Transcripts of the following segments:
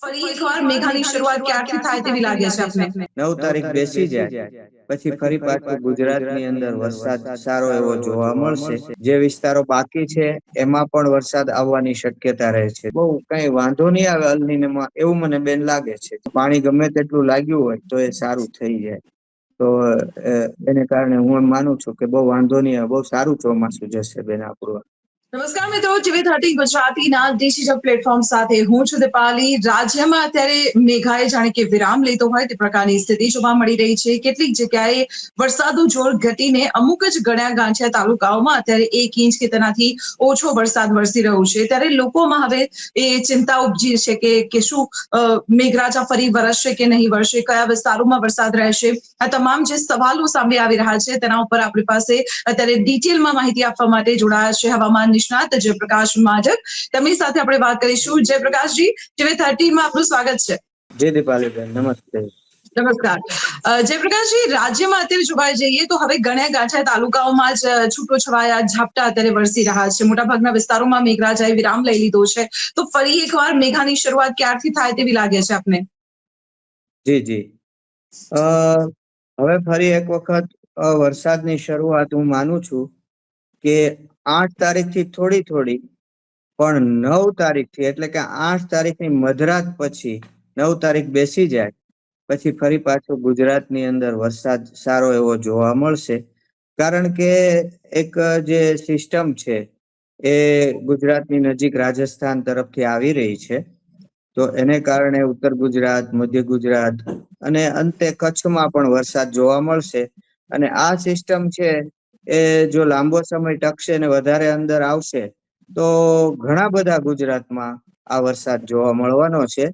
ફરી એકવાર મેઘાની શરૂઆત ક્યારથી થાય તેવી લાગે છે આપને? 9 તારીખ બેસી જાય પછી ફરી પાછું ગુજરાતની અંદર વરસાદ સારો એવો જોવા મળશે. જે વિસ્તારો બાકી છે એમાં પણ વરસાદ આવવાની શક્યતા રહે છે. બહુ કઈ વાંધો નહીં આવે અલ્નીનોમાં એવું મને બેન લાગે છે. પાણી ગમે તેટલું લાગ્યું હોય તો એ સારું થઈ જાય. તો એને કારણે હું એમ માનું છું કે બહુ વાંધો નહીં આવે, બહુ સારું ચોમાસું જશે બેન આપણું. નમસ્કાર મિત્રો, TV13 ગુજરાતીના ડિજિટલ પ્લેટફોર્મ સાથે હું છું દીપાલી. રાજ્યમાં અત્યારે મેઘાએ જાણે કે વિરામ લેતો હોય તે પ્રકારની સ્થિતિ જોવા મળી રહી છે. કેટલીક જગ્યાએ વરસાદનું જોર ઘટીને અમુક જ ગણ્યા ગાંઠિયા તાલુકાઓમાં અત્યારે 1 ઇંચ કે તેનાથી ઓછો વરસાદ વરસી રહ્યો છે. ત્યારે લોકોમાં હવે એ ચિંતા ઉપજી છે કે શું મેઘરાજા ફરી વરસશે કે નહીં વરસે, કયા વિસ્તારોમાં વરસાદ રહેશે. આ તમામ જે સવાલો સામે આવી રહ્યા છે તેના ઉપર આપણી પાસે અત્યારે ડિટેલમાં માહિતી આપવા માટે જોડાયા છે હવામાન નિષ્ણાત જયપ્રકાશ માઢક. તેમની સાથે આપણે વાત કરીશું. જયપ્રકાશજી, TV13 માં આપનું સ્વાગત છે. જી દીપાલીબેન, નમસ્તે. નમસ્કાર. જયપ્રકાશજી, રાજ્યમાં અત્યારે જોવા જઈએ તો હવે ગણ્યા ગાંઠિયા તાલુકાઓમાં જ છૂટો છવાયા ઝાપટા અત્યારે વરસી રહ્યા છે. મોટાભાગના વિસ્તારોમાં મેઘરાજાએ વિરામ લઈ લીધો છે. તો ફરી એકવાર મેઘાની શરૂઆત ક્યારથી થાય તેવી લાગે છે આપને? જી. હવે ફરી એક વખત વરસાદની શરૂઆત હું માનું છું કે 8 તારીખથી થોડી પણ 9 તારીખથી એટલે કે 8 તારીખની મધરાત પછી 9 તારીખ બેસી જાય પછી ફરી પાછું ગુજરાતની અંદર વરસાદ સારો એવો જોવા મળશે. કારણ કે એક જે સિસ્ટમ છે એ ગુજરાતની નજીક રાજસ્થાન તરફથી આવી રહી છે. તો એને કારણે ઉત્તર ગુજરાત, મધ્ય ગુજરાત અને અંતે કચ્છમાં પણ વરસાદ જોવા મળશે. અને આ સિસ્ટમ છે એ જો લાંબો સમય ટકશે ને વધારે અંદર આવશે તો ઘણા બધા ગુજરાતમાં આ વરસાદ જોવા મળવાનો છે.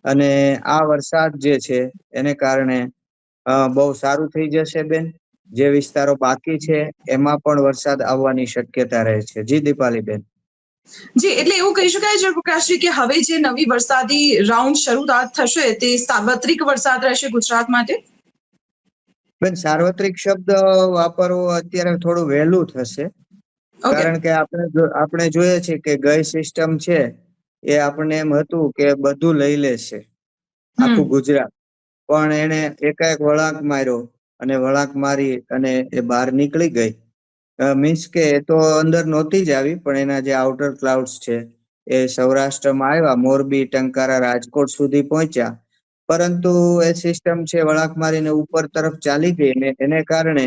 અને આ વરસાદ જે છે એને કારણે બહુ સારું થઈ જશે બેન. જે વિસ્તારો બાકી છે એમાં પણ વરસાદ આવવાની શક્યતા રહે છે. જી દીપાલીબેન. જી, એટલે એવું કહી શકાય જયપ્રકાશજી કે હવે જે નવી વરસાદી રાઉન્ડ શરૂઆત થશે તે સાર્વત્રિક વરસાદ રહેશે ગુજરાત માટે? બેન, સાર્વત્રિક શબ્દ વાપરવો અત્યારે થોડું વહેલું થશે. કારણ કે આપણે જોઈએ છે કે ગઈ સિસ્ટમ છે એ આપણને એમ હતું કે બધું લઈ લેશે આખું ગુજરાત, પણ એને એકાએક વળાંક માર્યો અને વળાંક મારી અને એ બહાર નીકળી ગઈ. મીન્સ કે એ તો અંદર નહોતી જ આવી, પણ એના જે આઉટર ક્લાઉડ્સ છે એ સૌરાષ્ટ્રમાં આવ્યા, મોરબી, ટંકારા, રાજકોટ સુધી પહોંચ્યા. પરંતુ એ સિસ્ટમ છે વળાંક મારીને ઉપર તરફ ચાલી ગઈ ને એને કારણે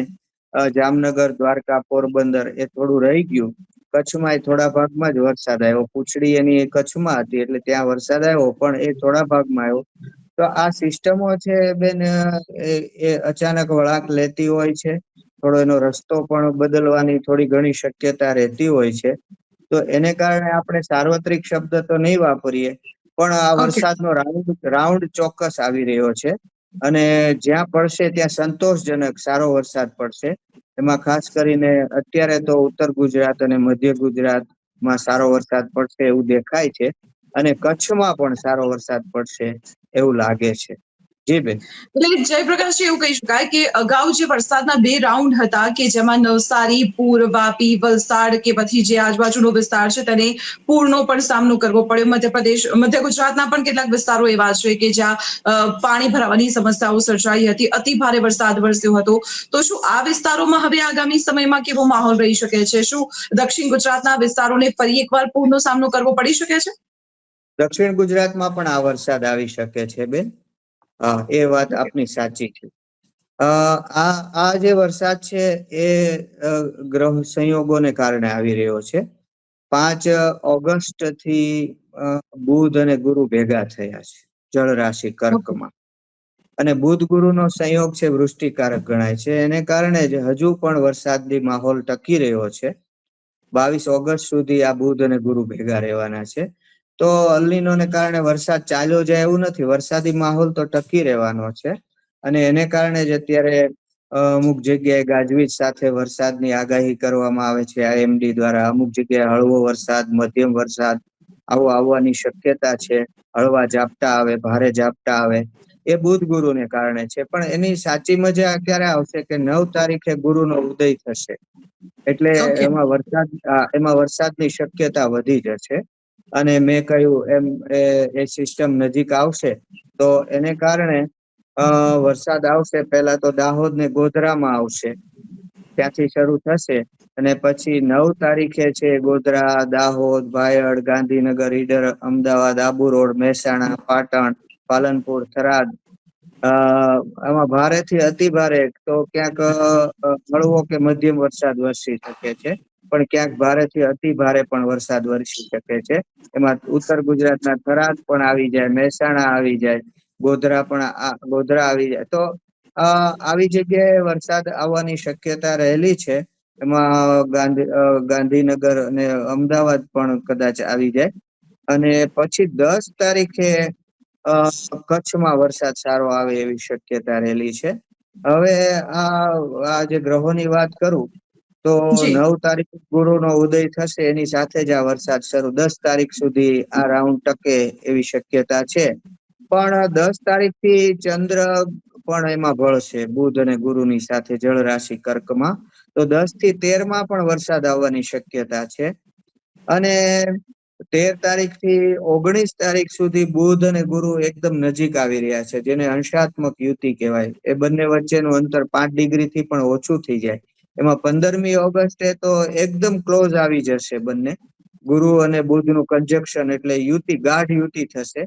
જામનગર, દ્વારકા, પોરબંદર એ થોડું રહી ગયું. કચ્છમાં થોડા ભાગમાં જ વરસાદ આવ્યો. પૂંછડી એની કચ્છમાં હતી એટલે ત્યાં વરસાદ આવ્યો, પણ એ થોડા ભાગમાં આવ્યો. તો આ સિસ્ટમો છે બેન એ અચાનક વળાંક લેતી હોય છે. થોડો એનો રસ્તો પણ બદલવાની થોડી ઘણી શક્યતા રહેતી હોય છે. તો એને કારણે આપણે સાર્વત્રિક શબ્દ તો નહીં વાપરીએ, પણ આ વરસાદનો રાઉન્ડ ચોક્કસ આવી રહ્યો છે. અને જ્યાં પડશે ત્યાં સંતોષજનક સારો વરસાદ પડશે. એમાં ખાસ કરીને અત્યારે તો ઉત્તર ગુજરાત અને મધ્ય ગુજરાતમાં સારો વરસાદ પડશે એવું દેખાય છે. અને કચ્છમાં પણ સારો વરસાદ પડશે એવું લાગે છે. જી બેન. એટલે જયપ્રકાશજી, એવું કહી શકાય કે અગાઉ જે વરસાદના 2 રાઉન્ડ હતા કે જેમાં નવસારી, પૂર, વાપી, વલસાડ કે પછી જે આજુબાજુનો વિસ્તાર છે તેને પૂરનો પણ સામનો કરવો પડ્યો. મધ્યપ્રદેશ, મધ્ય ગુજરાતના પણ કેટલાક વિસ્તારો એવા છે કે જ્યાં પાણી ભરાવાની સમસ્યાઓ સર્જાઈ હતી, અતિ ભારે વરસાદ વરસ્યો હતો. તો શું આ વિસ્તારોમાં હવે આગામી સમયમાં કેવો માહોલ રહી શકે છે? શું દક્ષિણ ગુજરાતના વિસ્તારોને ફરી એકવાર પૂરનો સામનો કરવો પડી શકે છે? દક્ષિણ ગુજરાતમાં પણ આ વરસાદ આવી શકે છે બેન. હા, એ વાત આપની સાચી છે. આ જે વરસાદ છે એ ગ્રહ સંયોગોને કારણે આવી રહ્યો છે. 5 ઓગસ્ટ થી બુધ અને ગુરુ ભેગા થયા છે જળ રાશિ કર્કમાં. અને બુધ ગુરુનો સંયોગ છે વૃષ્ટિકારક ગણાય છે. એને કારણે જ હજુ પણ વરસાદી માહોલ ટકી રહ્યો છે. 22 ઓગસ્ટ સુધી આ બુધ અને ગુરુ ભેગા રહેવાના છે. તો અલ્નીનોને કારણે વરસાદ ચાલ્યો જાય એવું નથી, વરસાદી માહોલ તો ટકી રહેવાનો છે. અને એને કારણે જ અત્યારે અમુક જગ્યાએ ગાજવીજ સાથે વરસાદની આગાહી કરવામાં આવે છે IMD દ્વારા. અમુક જગ્યાએ હળવો વરસાદ, મધ્યમ વરસાદ આવો આવવાની શક્યતા છે. હળવા ઝાપટા આવે, ભારે ઝાપટા આવે, એ બુધ ગુરુને કારણે છે. પણ એની સાચી મજા ક્યારે આવશે કે 9 તારીખે ગુરુનો ઉદય થશે એટલે એમાં વરસાદની શક્યતા વધી જશે. અને મેં કહ્યું એમ એ સિસ્ટમ નજીક આવશે તો એને કારણે વરસાદ આવશે. પહેલા તો દાહોદ ને ગોધરામાં આવશે, ત્યાંથી શરૂ થશે. અને પછી 9 તારીખે છે ગોધરા, દાહોદ, ભાયડ, ગાંધીનગર, ઈડર, અમદાવાદ, આબુ રોડ, મહેસાણા, પાટણ, પાલનપુર, થરાદ. આમાં ભારે થી અતિ ભારે તો ક્યાંક હળવો કે મધ્યમ વરસાદ વરસી શકે છે, પણ ક્યાંક ભારે થી અતિ ભારે પણ વરસાદ વરસી શકે છે. એમાં ઉત્તર ગુજરાતના થરાદ પણ આવી જાય, મહેસાણા આવી જાય, ગોધરા આવી જાય. તો આવી જગ્યાએ વરસાદ આવવાની શક્યતા રહેલી છે. એમાં ગાંધીનગર અને અમદાવાદ પણ કદાચ આવી જાય. અને પછી 10 તારીખે કચ્છમાં વરસાદ સારો આવે એવી શક્યતા રહેલી છે. હવે આ જે ગ્રહોની વાત કરું તો જી 9 તારીખ ગુરુનો ઉદય થશે, એની સાથે જ આ વરસાદ શરૂ. 10 તારીખ સુધી આ રાઉન્ડ ટકે એવી શક્યતા છે. પણ 10 તારીખ થી ચંદ્ર પણ એમાં ભળશે, બુધ અને ગુરુની સાથે જળ રાશિ કર્કમાં. તો 10 થી 13 માં પણ વરસાદ આવવાની શક્યતા છે. અને 13 તારીખ થી 19 તારીખ સુધી બુધ અને ગુરુ એકદમ નજીક આવી રહ્યા છે, જેને અંશાત્મક યુતિ કહેવાય. એ બંને વચ્ચેનું અંતર 5 ડિગ્રી થી પણ ઓછું થઈ જાય. એમાં 15મી ઓગસ્ટે તો એકદમ ક્લોઝ આવી જશે બંને, ગુરુ અને બુધ નું કન્જક્શન, એટલે યુતિ, ગાઢ યુતિ થશે.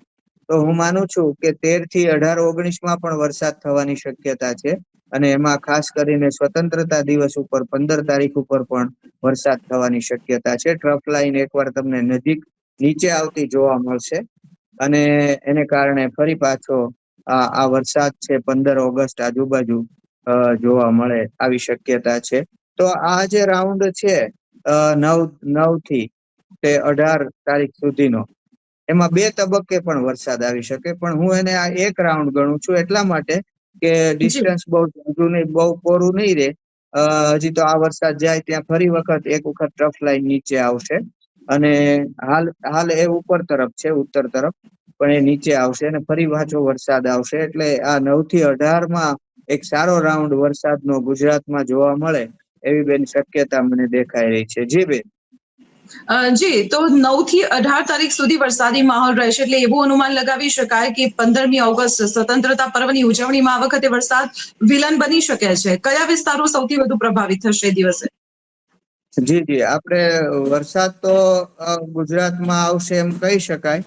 તો હું માનું છું કે 13 થી 18, 19 માં પણ વરસાદ થવાની શક્યતા છે. અને એમાં ખાસ કરીને સ્વતંત્રતા દિવસ ઉપર 15 તારીખ ઉપર પણ વરસાદ થવાની શક્યતા છે. ટ્રફ લાઈન એકવાર તમને નજીક નીચે આવતી જોવા મળશે, અને એને કારણે ફરી પાછો આ વરસાદ છે 15 ઓગસ્ટ આજુબાજુ જોવા મળે આવી શક્યતા છે. તો આ જે રાઉન્ડ છે 9 થી તે 18 તારીખ સુધીનો, એમાં 2 તબક્કે પણ વરસાદ આવી શકે. પણ હું એને આ એક રાઉન્ડ ગણું છું, એટલા માટે કે જી ડિસ્ટન્સ બહુ ઊંધું નહીં, બહુ કોરું નહીં રે. હજી તો આ વરસાદ જાય ત્યાં ફરી એક વખત ટ્રફ લાઈન નીચે આવશે. અને હાલ એ ઉપર તરફ છે, ઉત્તર તરફ, પણ એ નીચે આવશે અને ફરી પાછો વરસાદ આવશે. એટલે આ 9 થી 18 માં એક સારો રાઉન્ડ વરસાદનો ગુજરાતમાં જોવા મળે એવી બેન શક્યતા મને દેખાઈ રહી છે. જી બેન. જી, તો 9 થી 18 તારીખ સુધી વરસાદી માહોલ રહેશે, એટલે એવું અનુમાન લગાવી શકાય કે 15મી ઓગસ્ટ સ્વતંત્રતા પર્વની ઉજવણીમાં આ વખતે વરસાદ વિલન બની શકે છે. કયા વિસ્તારો સૌથી વધુ પ્રભાવિત થશે એ દિવસે? જી, આપણે વરસાદ તો ગુજરાતમાં આવશે એમ કહી શકાય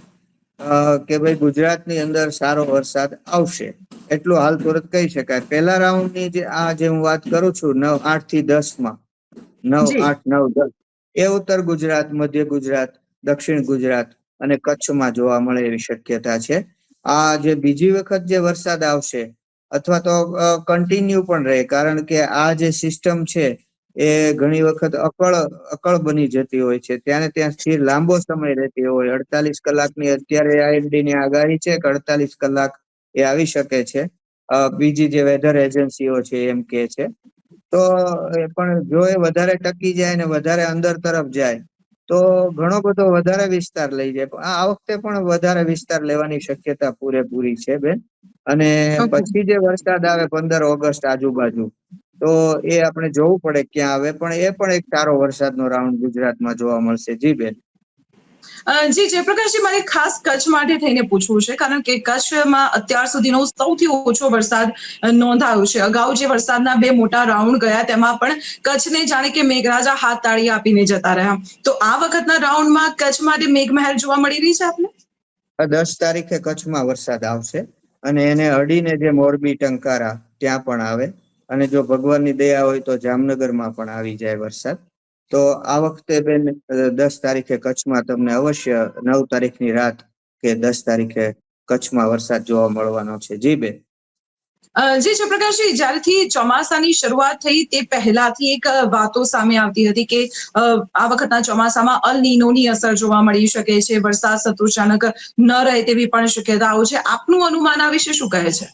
કે ભાઈ ગુજરાતની અંદર સારો વરસાદ આવશે, એટલું હાલ તુરત કહી શકાય. પહેલા રાઉન્ડની જે હું વાત કરું છું 8 થી 10 માં, 9, જી 8, 9, 10, એ ઉત્તર ગુજરાત, મધ્ય ગુજરાત, દક્ષિણ ગુજરાત અને કચ્છમાં જોવા મળે એવી શક્યતા છે. આ જે બીજી વખત જે વરસાદ આવશે, અથવા તો કન્ટિન્યુ પણ રહે, કારણ કે આ જે સિસ્ટમ છે એ ઘણી વખત અકળ બની જતી હોય છે, ત્યાં સ્થિર લાંબો સમય રહેતી હોય. 48 કલાકની અત્યારે IMD ની આગાહી છે કે 48 કલાક એ આવી શકે છે. બીજી જે વેધર એજન્સીઓ છે એમ કે છે. તો પણ જો એ વધારે ટકી જાય ને વધારે અંદર તરફ જાય તો ઘણો બધો વધારે વિસ્તાર લઈ જાય. આ વખતે પણ વધારે વિસ્તાર લેવાની શક્યતા પૂરેપૂરી છે બેન. અને ઓકે. પછી જે વરસાદ આવે 15 ઓગસ્ટ આજુબાજુ, તો એ આપણે જોવું પડે ક્યાં આવે. પણ એ પણ એક સારો વરસાદનો રાઉન્ડ ગુજરાતમાં જોવા મળશે. જી બેન. જી જયપ્રકાશજી, મારે ખાસ કચ્છ માટે થઈને પૂછવું છે, કારણ કે કચ્છમાં અત્યાર સુધીનો સૌથી ઓછો વરસાદ નોંધાયો છે. અગાઉ જે વરસાદના 2 મોટા રાઉન્ડ ગયા તેમાં પણ કચ્છને જાણે કે મેઘરાજા હાથ તાળી આપીને જતા રહ્યા. તો આ વખતના રાઉન્ડમાં કચ્છ માટે મેઘમહેર જોવા મળી રહી છે આપને? 10 તારીખે કચ્છમાં વરસાદ આવશે, અને એને અડીને જે મોરબી, ટંકારા ત્યાં પણ આવે. અને જો ભગવાનની દયા હોય તો જામનગરમાં પણ આવી જાય વરસાદ. તો આ વખતે બેન 10 તારીખે કચ્છમાં તમને અવશ્ય, 9 તારીખની રાત કે 10 તારીખે કચ્છમાં વરસાદ જોવા મળવાનો છે. જી બેન. જી જયપ્રકાશજી, જ્યારથી ચોમાસાની શરૂઆત થઈ તે પહેલાથી એક વાતો સામે આવતી હતી કે આ વખતના ચોમાસામાં અલ નીનોની અસર જોવા મળી શકે છે, વરસાદ સંતોષજનક ન રહે તેવી પણ શક્યતાઓ છે. આપનું અનુમાન આ વિશે શું કહે છે?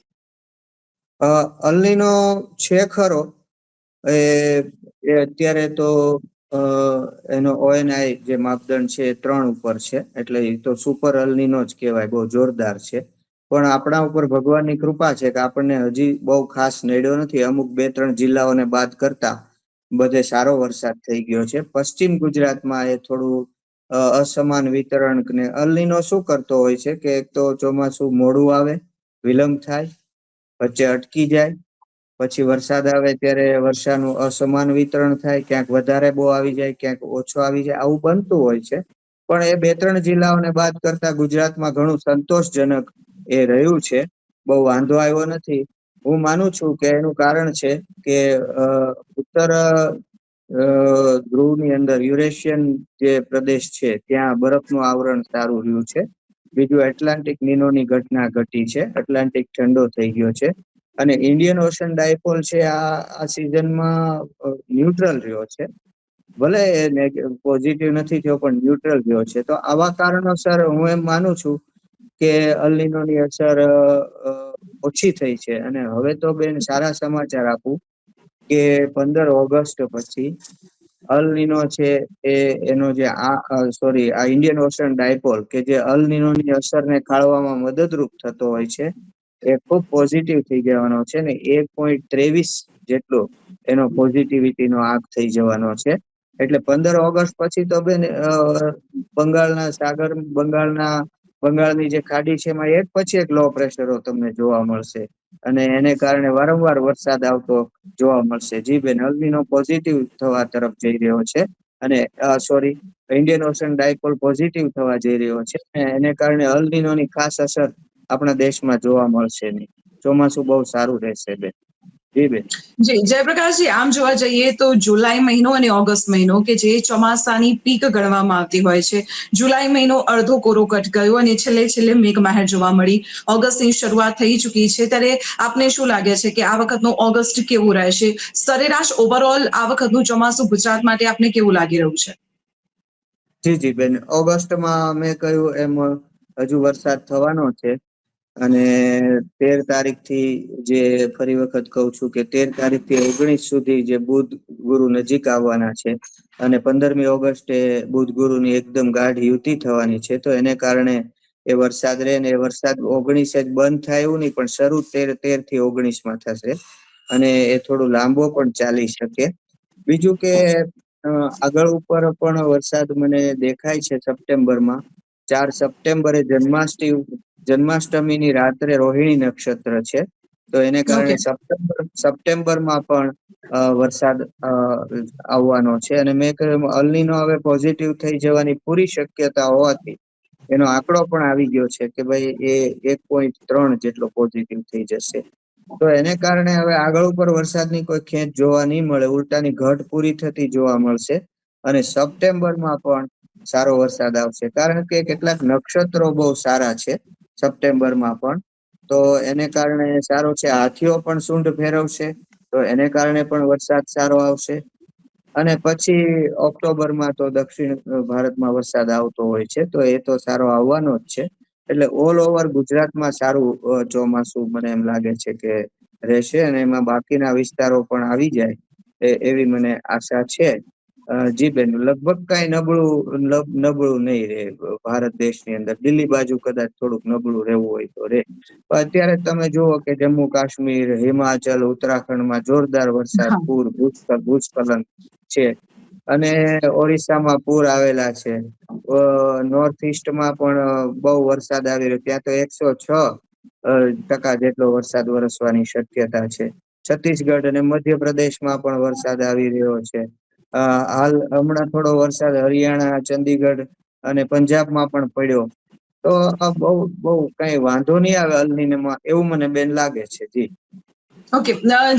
અલ નીનો છે ખરો. એ અત્યારે તો એનો ONI જે માપદંડ છે એ 3 ઉપર છે, એટલે એ તો સુપર અલ નીનો જ કહેવાય, બહુ જોરદાર છે. પણ આપણા ઉપર ભગવાનની કૃપા છે કે આપણને હજી બહુ ખાસ નડ્યો નથી. અમુક 2-3 જિલ્લાઓને બાદ કરતા બધે સારો વરસાદ થઈ ગયો છે. પશ્ચિમ ગુજરાતમાં એ થોડું અસમાન વિતરણ ને અલ નીનો શું કરતો હોય છે કે એક તો ચોમાસું મોડું આવે, વિલંબ થાય, વચ્ચે અટકી જાય, પછી વરસાદ આવે ત્યારે વર્ષાનું અસમાન વિતરણ થાય, ક્યાંક વધારે બહુ આવી જાય, ક્યાંક ઓછો આવી જાય, આવું બનતું હોય છે. પણ એ 2-3 જિલ્લાઓને બાદ કરતા ગુજરાતમાં ઘણું સંતોષજનક એ રહ્યું છે. બહુ વાંધો આવ્યો નથી. હું માનું છું કે એનું કારણ છે કે ઉત્તર ધ્રુવની અંદર યુરેશિયન જે પ્રદેશ છે ત્યાં બરફનું આવરણ સારું રહ્યું છે. બીજું એટલાન્ટિક નિનોની ઘટના ઘટી છે, એટલાન્ટિક ઠંડો થઈ ગયો છે. અને ઇન્ડિયન ઓશન ડાયપોલ છે આ સિઝનમાં ન્યુટ્રલ રહ્યો છે. ભલે પોઝિટિવ નથી થયો પણ ન્યુટ્રલ રહ્યો છે. તો આવા કારણોસર હું એમ માનું છું કે અલ નીનોની અસર ઓછી થઈ છે. અને હવે તો બેન સારા સમાચાર આપું કે 15 ઓગસ્ટ પછી અલ નીનો છે એનો જે આ ઇન્ડિયન ઓશન ડાયપોલ કે જે અલ નીનોની અસરને ખાળવામાં મદદરૂપ થતો હોય છે એ ખૂબ પોઝિટિવ થઈ જવાનો છે ને 1.23 જેટલો એનો પોઝિટિવિટીનો આંક થઈ જવાનો છે. એટલે 15 ઓગસ્ટ પછી તો બેન બંગાળની જે ખાડી છે એમાં એક પછી એક લો પ્રેશરો તમને જોવા મળશે અને એને કારણે વારંવાર વરસાદ આવતો જોવા મળશે. જી બેન, અલ નીનો પોઝિટિવ થવા તરફ જઈ રહ્યો છે અને ઇન્ડિયન ઓશન ડાયપોલ પોઝિટિવ થવા જઈ રહ્યો છે. એને કારણે અલ નીનોની ખાસ અસર આપણા દેશમાં જોવા મળશે નહીં. ચોમાસું બહુ સારું રહેશે બેન. જી બેન. જી જયપ્રકાશજી, આમ જોવા જઈએ તો જુલાઈ મહિનો અને ઓગસ્ટ મહિનો કે જે ચોમાસાની પીક ગણવામાં આવતી હોય છે, જુલાઈ મહિનો અડધો કોરો કટ ગયો અને છેલ્લે મેઘમહેર જોવા મળી. ઓગસ્ટની શરૂઆત થઈ ચૂકી છે, ત્યારે આપને શું લાગે છે કે આ વખતનો ઓગસ્ટ કેવું રહેશે? સરેરાશ ઓવરઓલ આ વખતનું ચોમાસું ગુજરાત માટે આપને કેવું લાગી રહ્યું છે? જી બેન, ઓગસ્ટમાં મેં કહ્યું એમ હજુ વરસાદ થવાનો છે અને 13 તારીખથી જે ફરી વખત કહું છું કે 13 તારીખથી 19 સુધી જે બુધ ગુરુ નજીક આવવાના છે અને 15મી ઓગસ્ટે બુધ ગુરુની એકદમ ગાઢ યુતિ થવાની છે. તો એને કારણે એ વરસાદ રહે ને એ વરસાદ 19 જ બંધ થાય એવું નહીં, પણ શરૂ 13 થી 19માં થશે અને એ થોડું લાંબો પણ ચાલી શકે. બીજું કે આગળ ઉપર પણ વરસાદ મને દેખાય છે સપ્ટેમ્બરમાં. 4 સપ્ટેમ્બરે જન્માષ્ટમીની રાત્રે રોહિણી નક્ષત્ર છે. તો એને કારણે ઓકે. સપ્ટેમ્બરમાં પણ વરસાદ આવવાનો છે અને મેં કહ્યું અલ નીનો હવે પોઝિટિવ થઈ જવાની પૂરી શક્યતા હોવાથી એનો આંકડો પણ આવી ગયો છે કે ભાઈ એ 1.3 જેટલો પોઝિટિવ થઈ જશે. તો એને કારણે હવે આગળ ઉપર વરસાદની કોઈ ખેંચ જોવા નહીં મળે, ઉલટાની ઘટ પૂરી થતી જોવા મળશે અને સપ્ટેમ્બરમાં પણ સારો વરસાદ આવશે. કારણ કે કેટલાક નક્ષત્રો બહુ સારા છે સપ્ટેમ્બરમાં પણ. તો એને કારણે સારો છે. હાથીઓ પણ સૂંઢ ફેરવશે તો એને કારણે પણ વરસાદ સારો આવશે. અને પછી ઓક્ટોબરમાં તો દક્ષિણ ભારતમાં વરસાદ આવતો હોય છે, તો એ તો સારો આવવાનો જ છે. એટલે ઓલ ઓવર ગુજરાતમાં સારું ચોમાસું મને એમ લાગે છે કે રહેશે અને એમાં બાકીના વિસ્તારો પણ આવી જાય એવી મને આશા છે. જી બેન, લગભગ કઈ નબળું નહીં રહે ભારત દેશની અંદર. દિલ્હી બાજુ કદાચ થોડુંક નબળું રહેવું હોય તો રહે. અત્યારે તમે જુઓ કે જમ્મુ કાશ્મીર, હિમાચલ, ઉત્તરાખંડમાં જોરદાર વરસાદ, હા. પૂર, ભૂસ્ખલન છે અને ઓરિસ્સામાં પૂર આવેલા છે. નોર્થ ઈસ્ટમાં પણ બહુ વરસાદ આવી રહ્યો, ત્યાં તો 106% જેટલો વરસાદ વરસવાની શક્યતા છે. છત્તીસગઢ અને મધ્યપ્રદેશમાં પણ વરસાદ આવી રહ્યો છે. હાલ હમણાં થોડો વરસાદ હરિયાણા, ચંદીગઢ અને પંજાબમાં પણ પડ્યો. તો આ બહુ કઈ વાંધો નહીં આવે અલ નીનોમાં એવું મને બેન લાગે છે. જી. ઓકે.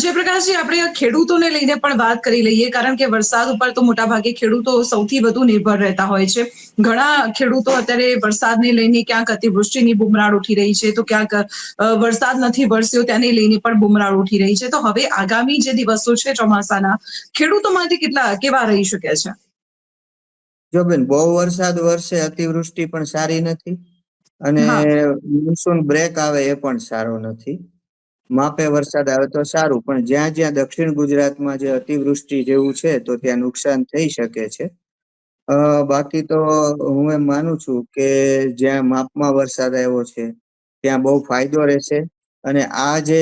જયપ્રકાશજી, આપણે ખેડૂતોને લઈને પણ વાત કરી લઈએ, કારણ કે વરસાદ ઉપર તો મોટાભાગે ખેડૂતો સૌથી વધુ નિર્ભર રહેતા હોય છે. ઘણા ખેડૂતો અત્યારે વરસાદને લઈને ક્યાંક અતિવૃષ્ટિની બુમરાળ ઉઠી રહી છે, તો ક્યાંક વરસાદ નથી વરસ્યો તેને લઈને પણ બુમરાળ ઉઠી રહી છે. તો હવે આગામી જે દિવસો છે ચોમાસાના, ખેડૂતો માટે કેવા રહી શકે છે? જો બેન, બહુ વરસાદ વરસે અતિવૃષ્ટિ પણ સારી નથી અને હા. મોન્સૂન બ્રેક આવે એ પણ સારો નથી. માપે વરસાદ આવે તો સારું, પણ જ્યાં જ્યાં દક્ષિણ ગુજરાતમાં જે અતિવૃષ્ટિ જેવું છે તો ત્યાં નુકસાન થઈ શકે છે. બાકી તો હું એમ માનું છું કે જ્યાં માપમાં વરસાદ આવ્યો છે ત્યાં બહુ ફાયદો રહેશે. અને આ જે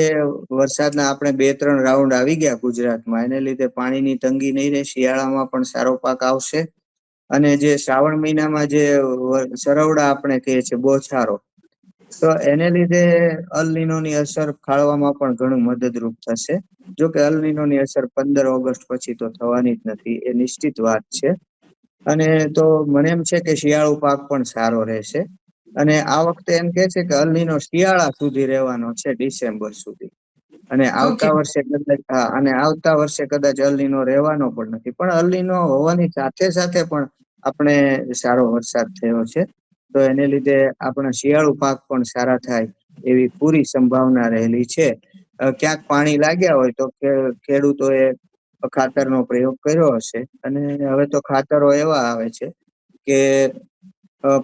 વરસાદના આપણે 2-3 રાઉન્ડ આવી ગયા ગુજરાતમાં, એને લીધે પાણીની તંગી નહીં રહે. શિયાળામાં પણ સારો પાક આવશે અને જે શ્રાવણ મહિનામાં જે સરવડા આપણે કહીએ છીએ બોછારો, તો એને લીધે અલ નીનોની અસર ખાળવામાં પણ ઘણું મદદરૂપ થશે. જો કે અલ નીનોની અસર 15 ઓગસ્ટ પછી તો થવાની જ નથી, એ નિશ્ચિત વાત છે. અને તો મને એમ છે કે શિયાળુ પાક પણ સારો રહેશે. અને આ વખતે એમ કે છે કે અલ નીનો શિયાળા સુધી રહેવાનો છે, ડિસેમ્બર સુધી. અને ઓકે. આવતા વર્ષે કદાચ અલ નીનો રહેવાનો પણ નથી. પણ અલ નીનો હોવાની સાથે સાથે પણ આપણે સારો વરસાદ થયો છે. તો એને લીધે આપણા શિયાળુ પાક પણ સારા થાય એવી પૂરી સંભાવના રહેલી છે. ક્યાંક પાણી લાગ્યા હોય તો ખેડૂતોએ ખાતરનો પ્રયોગ કર્યો હશે. અને હવે તો ખાતરો એવા આવે છે કે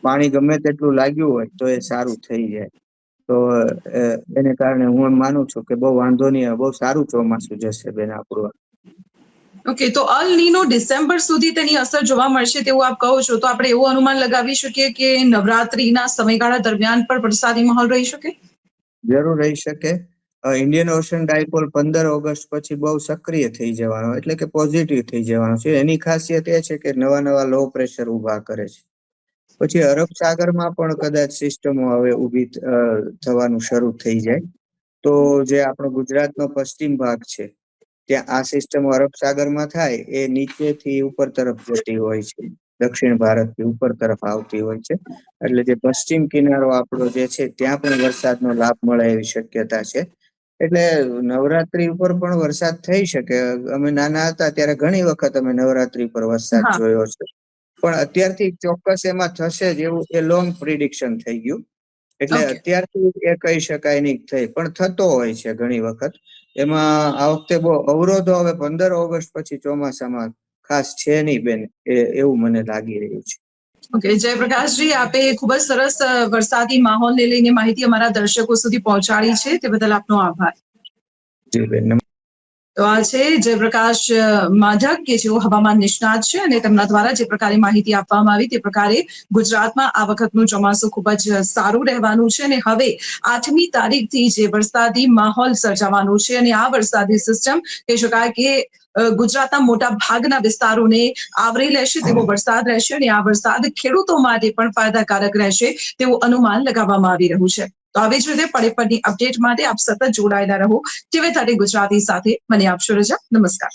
પાણી ગમે તેટલું લાગ્યું હોય તો એ સારું થઈ જાય. તો એને કારણે હું એમ માનું છું કે બહુ વાંધો નહીં, બહુ સારું ચોમાસું જશે બેન આપણું. ઓકે, તો અલ નીનો ડિસેમ્બર સુધી તેની અસર જોવા મળશે તેવું આપ કહો છો, તો આપણે એવું અનુમાન લગાવી શકીએ કે નવરાત્રીના સમયગાળા દરમિયાન પણ વરસાદી માહોલ રહી શકે? જરૂર રહી શકે. ઇન્ડિયન ઓશન ડાયપોલ 15 ઓગસ્ટ પછી બહુ સક્રિય થઈ જવાનો, એટલે કે પોઝિટિવ થઈ જવાનો છે. એની ખાસિયત એ છે કે નવા લો પ્રેશર ઉભા કરે છે. પછી અરબ સાગરમાં પણ કદાચ સિસ્ટમો હવે ઊભી થવાનું શરૂ થઈ જાય. તો જે આપણો ગુજરાતનો પશ્ચિમ ભાગ છે ત્યાં આ સિસ્ટમો અરબ સાગરમાં થાય, એ નીચેથી ઉપર તરફ જતી હોય છે, દક્ષિણ ભારતથી ઉપર તરફ આવતી હોય છે. એટલે જે પશ્ચિમ કિનારો આપણો જે છે ત્યાં પણ વરસાદનો લાભ મળે એવી શક્યતા છે. એટલે નવરાત્રી ઉપર પણ વરસાદ થઈ શકે. અમે નાના હતા ત્યારે ઘણી વખત અમે નવરાત્રી પર વરસાદ હા. જોયો છે. પણ અત્યારથી ચોક્કસ એમાં થશે જ એવું એ લોંગ પ્રિડિક્શન થઈ ગયું. એટલે ઓકે. અત્યારથી એ કહી શકાય નહીં થઈ, પણ થતો હોય છે ઘણી વખત. એમાં આ વખતે બહુ અવરોધો હવે 15 ઓગસ્ટ પછી ચોમાસામાં ખાસ છે નહીં બેન, એવું મને લાગી રહ્યું છે. ઓકે, જયપ્રકાશજી, આપે ખૂબ જ સરસ વરસાદી માહોલને લઈને માહિતી અમારા દર્શકો સુધી પહોંચાડી છે, તે બદલ આપનો આભાર. જી બેન. તો આ છે જયપ્રકાશ માઢક, કે જેઓ હવામાન નિષ્ણાત છે, અને તેમના દ્વારા જે પ્રકારે માહિતી આપવામાં આવી તે પ્રકારે ગુજરાતમાં આ વખતનું ચોમાસું ખૂબ જ સારું રહેવાનું છે. અને હવે 8મી તારીખથી જે વરસાદી માહોલ સર્જાવાનું છે, અને આ વરસાદી સિસ્ટમ કહી શકાય કે ગુજરાતના મોટા ભાગના વિસ્તારોને આવરી લેશે તેવો વરસાદ રહેશે. અને આ વરસાદ ખેડૂતો માટે પણ ફાયદાકારક રહેશે તેવું અનુમાન લગાવવામાં આવી રહ્યું છે. તો આવી જ રીતે પડે પડની અપડેટ માટે આપ સતત જોડાયેલા રહો ટીવી 30 ગુજરાતી સાથે. મને આપશો રજા. નમસ્કાર.